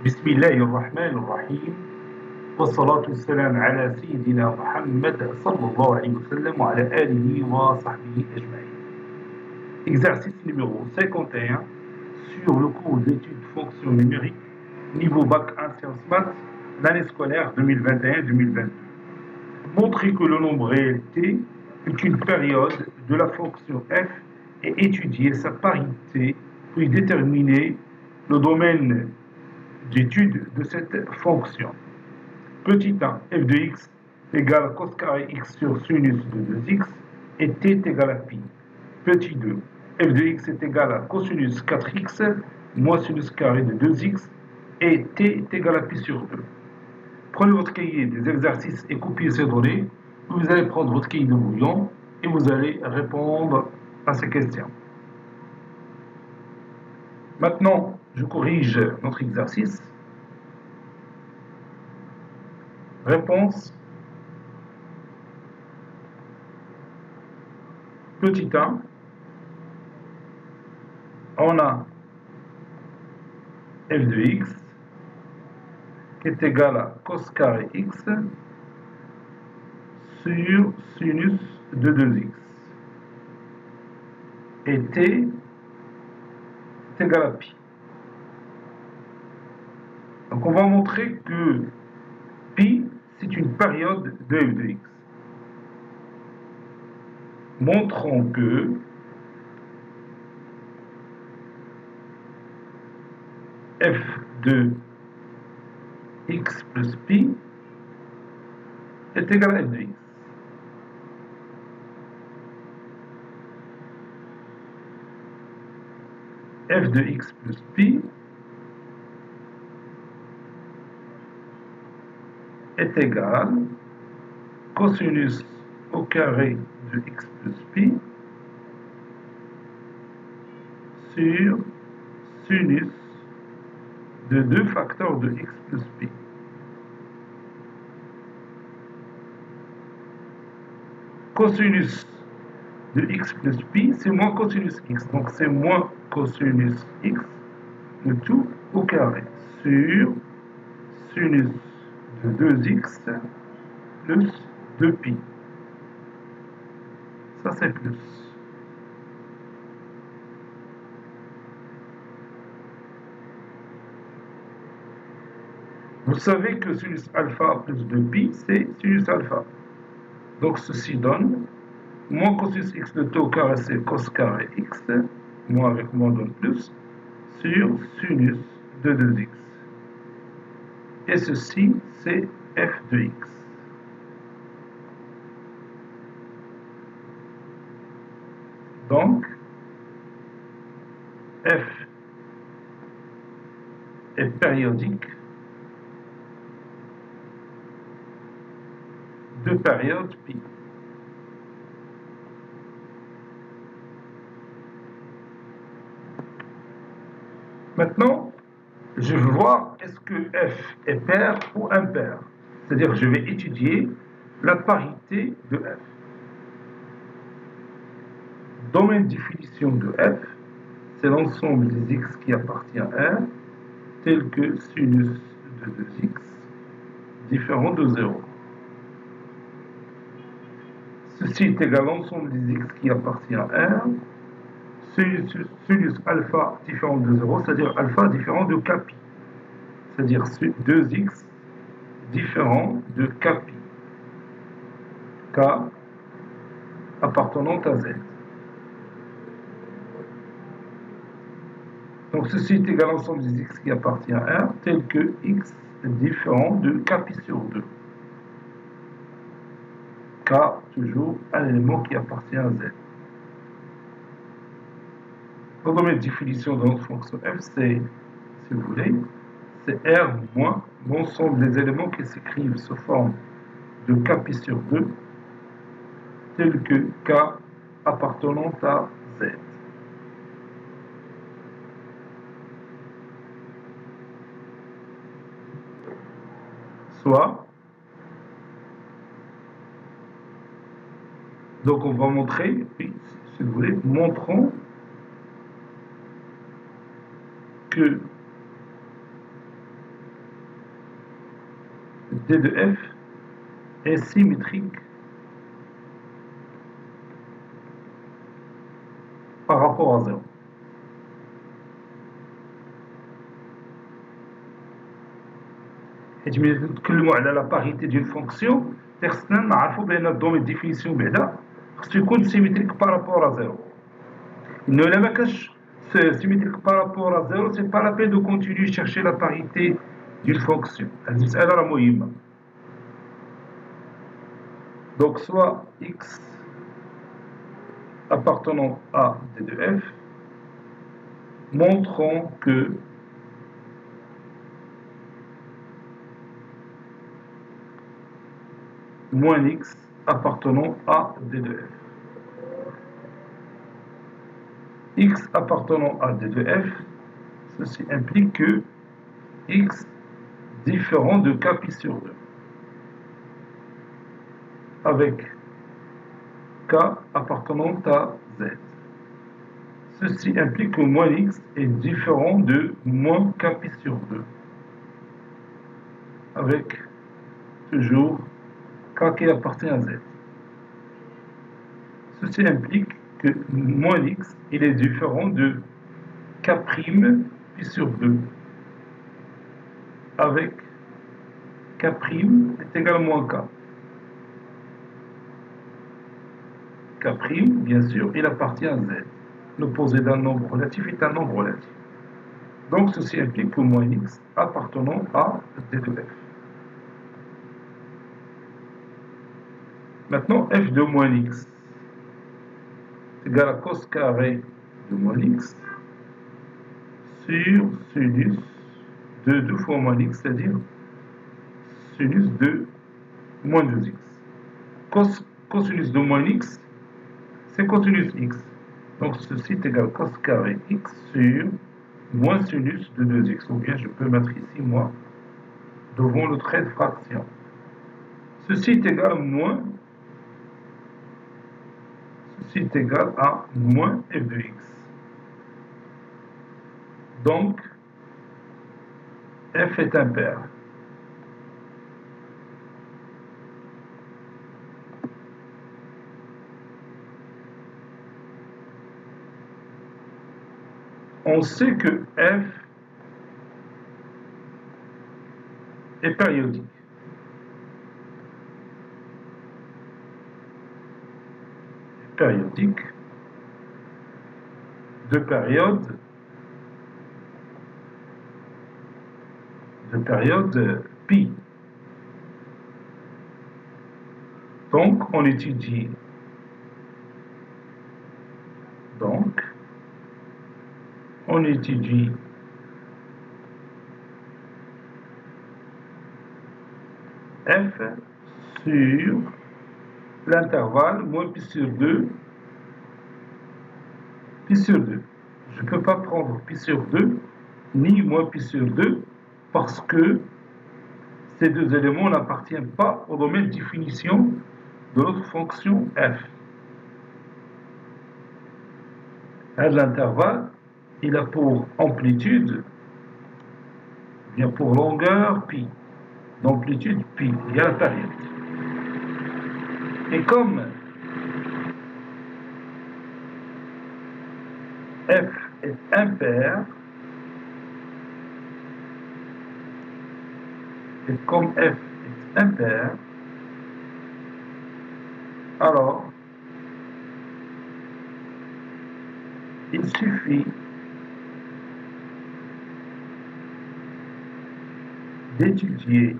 بسم الله الرحمن الرحيم والصلاة والسلام على سيدنا محمد صلى الله عليه وسلم وعلى آله وصحبه أجمعين. Exercice numéro 51 sur le cours d'études fonctions numériques niveau bac 1 sciences maths l'année scolaire 2021-2022. Montrer que le nombre réel t est une période de la fonction f et étudier sa parité puis déterminer le domaine d'étude de cette fonction. Petit 1, f de x égale cos carré x sur sinus de 2x et t est égal à pi. Petit 2, f de x est égal à cosinus 4x moins sinus carré de 2x et t est égal à pi sur 2. Prenez votre cahier des exercices et copiez ces données. Vous allez prendre votre cahier de brouillon et vous allez répondre à ces questions. Maintenant, je corrige notre exercice. Réponse. Petit 1. On a f de x qui est égal à cos carré x sur sinus de 2x. Et t est égal à pi. Donc on va montrer que pi, c'est une période de f de x. Montrons que f de x plus pi est égal à f de x. F de x plus pi est égal cosinus au carré de x plus pi sur sinus de 2 facteurs de x plus pi. Cosinus de x plus pi, c'est moins cosinus x. Donc c'est moins cosinus x, le tout au carré, sur sinus de 2x plus 2pi. Ça c'est plus. Vous savez que sinus alpha plus 2pi, c'est sinus alpha. Donc ceci donne moins cosinus x de t au carré, c'est cos carré x, moins avec moins donne plus, sur sinus de 2x. Et ceci, c'est f de x. Donc, f est périodique de période pi. Maintenant, je veux voir est-ce que f est pair ou impair. C'est-à-dire que je vais étudier la parité de f. Domaine de définition de f, c'est l'ensemble des x qui appartient à R, tel que sinus de 2x différent de 0. Ceci est égal à l'ensemble des x qui appartient à R, sinus alpha différent de 0, c'est-à-dire alpha différent de kpi, c'est-à-dire 2x différent de kpi, k appartenant à z. Donc ceci est égal à l'ensemble des x qui appartient à R, tel que x est différent de kpi sur 2. K, toujours un élément qui appartient à z. Le domaine de définition de notre fonction f, c'est, si vous voulez, c'est R moins l'ensemble des éléments qui s'écrivent sous forme de kpi sur 2, tel que k appartenant à z. Soit, donc on va montrer, si vous voulez, montrons que d de f est symétrique par rapport à 0. حيت ملي نتكلموا على لا باريتي ديال فونكسيون خصنا نعرفوا بان الدومين ديفينيسيون بعدا خصو يكون سيميتريك بارابور ا زيرو. انه الا ما كانش سيميتريك بارابور ا زيرو سي با لا بين دو كونتينيو شيرشي لا باريتي ديال فونكسيون. هذه المساله راه مهمه. دونك سوا x appartenant à d de f montrant que moins x appartenant à d de f. X appartenant à d de f, ceci implique que x différent de k pi sur 2, avec k appartenant à z. Ceci implique que moins x est différent de moins k pi sur 2, avec toujours k qui appartient à z. Ceci implique que moins x il est différent de k' pi sur 2, avec k' est égal à moins k. K', bien sûr, il appartient à z. L'opposé d'un nombre relatif est un nombre relatif. Donc ceci implique que moins x appartenant à d de f. Maintenant, f de moins x est égal à cos carré de moins x sur sinus de 2 fois moins x, c'est-à-dire sinus de moins 2x. Cosinus de moins x, c'est cosinus x. Donc ceci est égal à cos carré x sur moins sinus de 2x. Ou bien je peux mettre ici moi devant le trait de fraction. Ceci est égal à moins. Ceci est égal à moins f de x. Donc f est impair. On sait que f est périodique. Périodique de période pi. Donc on étudie f sur l'intervalle moins pi sur 2, pi sur 2. Je ne peux pas prendre pi sur 2 ni moins pi sur 2 parce que ces deux éléments n'appartiennent pas au domaine de définition de notre fonction f. L'intervalle, il a pour amplitude, bien pour longueur pi. D'amplitude pi, il y a la période. Et comme f est impair, alors il suffit d'étudier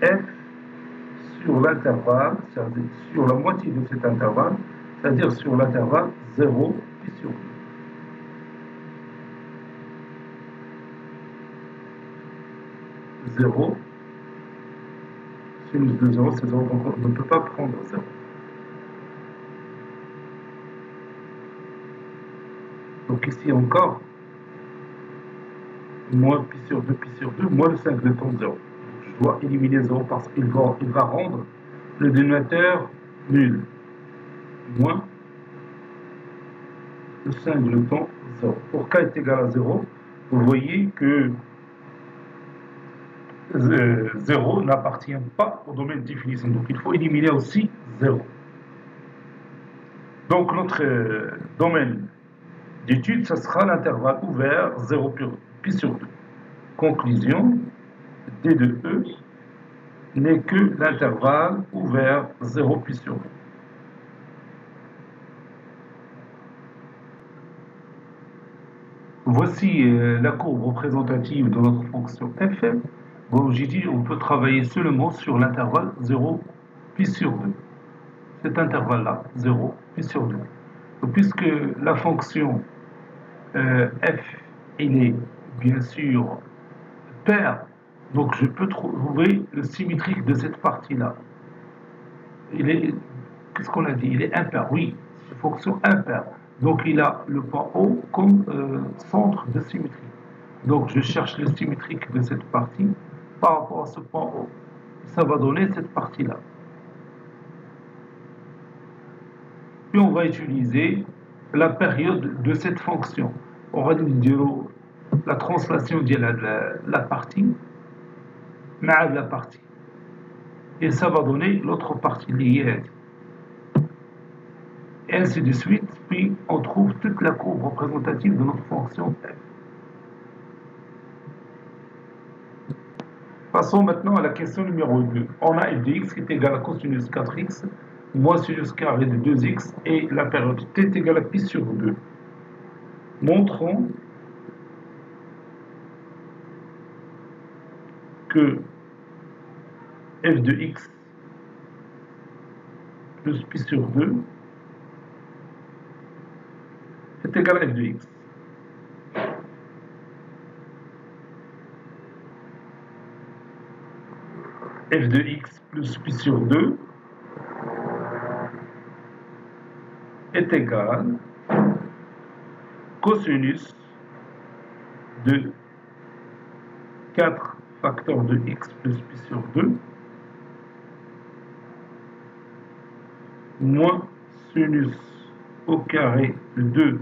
f sur l'intervalle, c'est-à-dire sur la moitié de cet intervalle, c'est-à-dire sur l'intervalle 0 pi sur 2. 0, sinus de 0, c'est 0, donc on ne peut pas prendre 0. Donc ici encore, moins pi sur 2, moins le 5 de ton 0. Je dois éliminer 0 parce qu'il va rendre le dénominateur nul. Moins le 5 de ton 0. Pour k est égal à 0, vous voyez que 0 n'appartient pas au domaine de définition. Donc il faut éliminer aussi 0. Donc notre domaine d'étude, ce sera l'intervalle ouvert 0 pi sur 2. Conclusion, D de E n'est que l'intervalle ouvert 0 pi sur 2. Voici la courbe représentative de notre fonction f. Bon, j'ai dit on peut travailler seulement sur l'intervalle 0 pi sur 2. Cet intervalle-là, 0 pi sur 2. Donc, puisque la fonction f, il est bien sûr paire, donc je peux trouver le symétrique de cette partie-là. Qu'est-ce qu'on a dit? Il est impair, oui, c'est une fonction impaire. Donc il a le point O comme centre de symétrie. Donc je cherche le symétrique de cette partie par rapport à ce point O. Ça va donner cette partie-là. Puis on va utiliser la période de cette fonction. On va dire la translation de la partie, مع la partie. Et ça va donner l'autre partie liée. Et ainsi de suite, puis on trouve toute la courbe représentative de notre fonction f. Passons maintenant à la question numéro 2. On a f de x qui est égal à cosinus 4x moins sinus carré de 2x et la période t est égale à pi sur 2. Montrons que f de x plus pi sur 2 est égal à f de x. F de x plus pi sur 2 est égal cosinus de 4 facteurs de x plus pi sur 2 moins sinus au carré de 2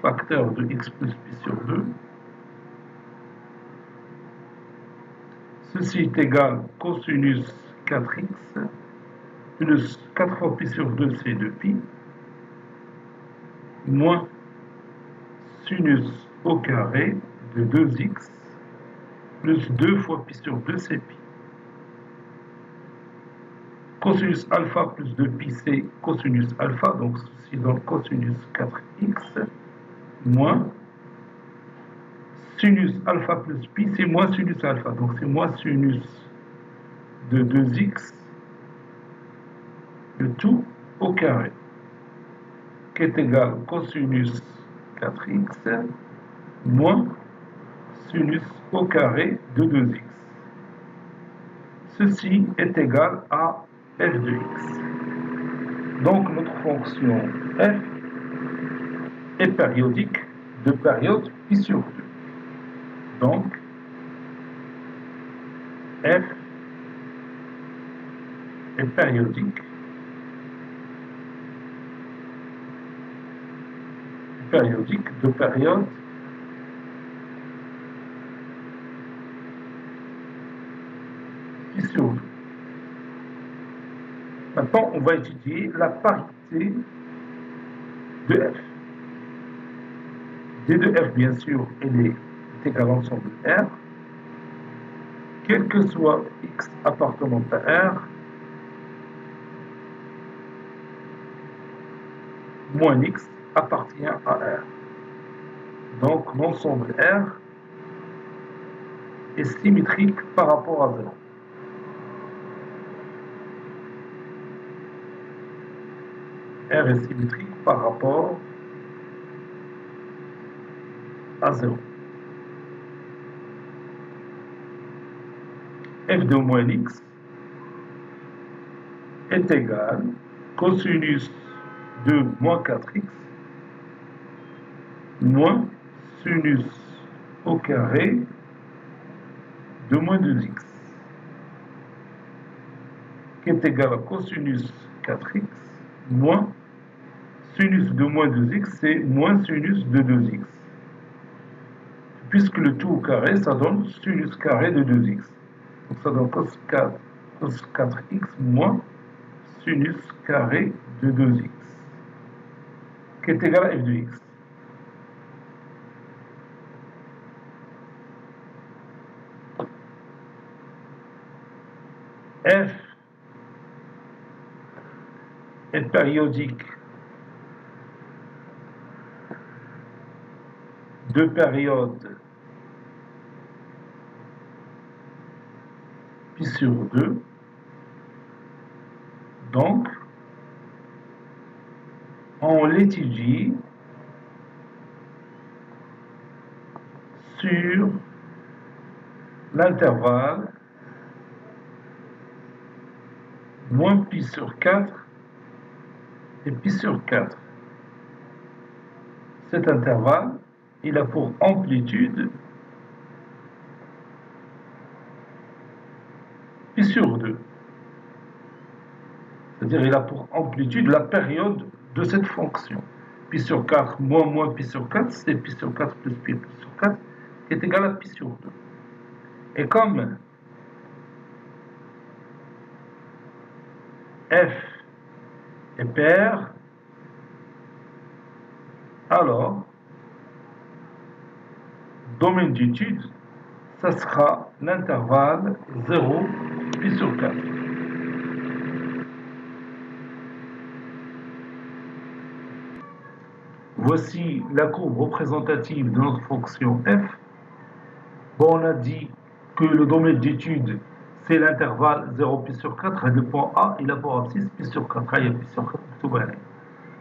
facteurs de x plus pi sur 2. Ceci est égal cosinus 4x plus 4 fois pi sur 2, c'est 2pi, moins sinus au carré de 2x plus 2 fois pi sur 2, c'est pi. Cosinus alpha plus 2pi, c'est cosinus alpha, donc ceci donne cosinus 4x, moins sinus alpha plus pi, c'est moins sinus alpha, donc c'est moins sinus de 2x, le tout au carré, qui est égal cosinus 4x, moins sinus au carré de 2x. Ceci est égal à f de x. Donc notre fonction f est périodique de période pi sur 2. Donc f est périodique de période pi sur 2. Maintenant, on va étudier la parité de f. D de f, bien sûr, elle est égale à l'ensemble R, quel que soit x appartenant à R, moins x appartient à R. Donc, l'ensemble R est symétrique par rapport à 0. R est symétrique par rapport à 0. F de moins x est égal cosinus de moins 4x moins sinus au carré de moins 2x, qui est égal à cosinus 4x moins sinus de moins 2x, c'est moins sinus de 2x. Puisque le tout au carré, ça donne sinus carré de 2x. Donc ça donne cos 4x moins sinus carré de 2x, qui est égal à f de x. F est périodique de période pi sur 2. Donc, on l'étudie sur l'intervalle moins pi sur 4 et pi sur 4. Cet intervalle, il a pour amplitude pi sur 2. C'est-à-dire il a pour amplitude la période de cette fonction. Pi sur 4 moins pi sur 4, c'est pi sur 4 plus pi sur 4, qui est égal à pi sur 2. Et comme f est pair, alors domaine d'étude, ça sera l'intervalle 0 pi sur 4. Voici la courbe représentative de notre fonction f. Bon, on a dit que le domaine d'étude, c'est l'intervalle 0 pi sur 4, le point A, il a pour abscisse pi sur 4, il y a pi sur 4, tout va aller.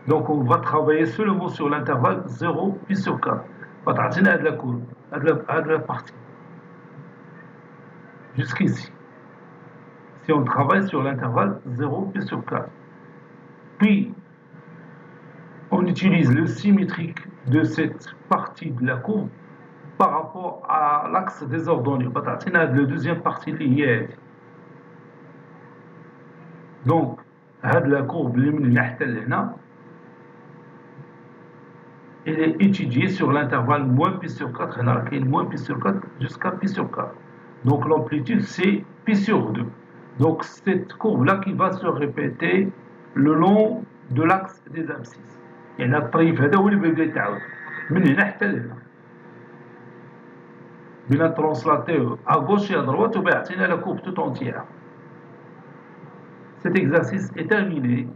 Donc on va travailler seulement sur l'intervalle 0 pi sur 4. On va de la courbe, de la partie. Jusqu'ici. Si on travaille sur l'intervalle 0 pi sur 4. Puis, on utilise le symétrique de cette partie de la courbe par rapport à l'axe des ordonnées. La deuxième partie liée. Donc, la courbe elle est étudiée sur l'intervalle moins pi sur 4, moins pi sur 4 jusqu'à pi sur 4. Donc l'amplitude c'est pi sur 2. Donc cette courbe-là qui va se répéter le long de l'axe des abscisses. يعني الطريف هذا هو اللي بيبدا يتعاود من هنا حتى لهنا. بلا ترانسلاتيو à gauche et à droite وبيعطينا la courbe tout entière. Cet exercice est terminé.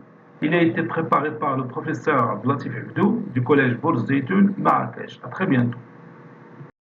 Il a été préparé par le professeur Abdelatif Abdou du collège Bourz Zeytoun, Marrakech. À très bientôt.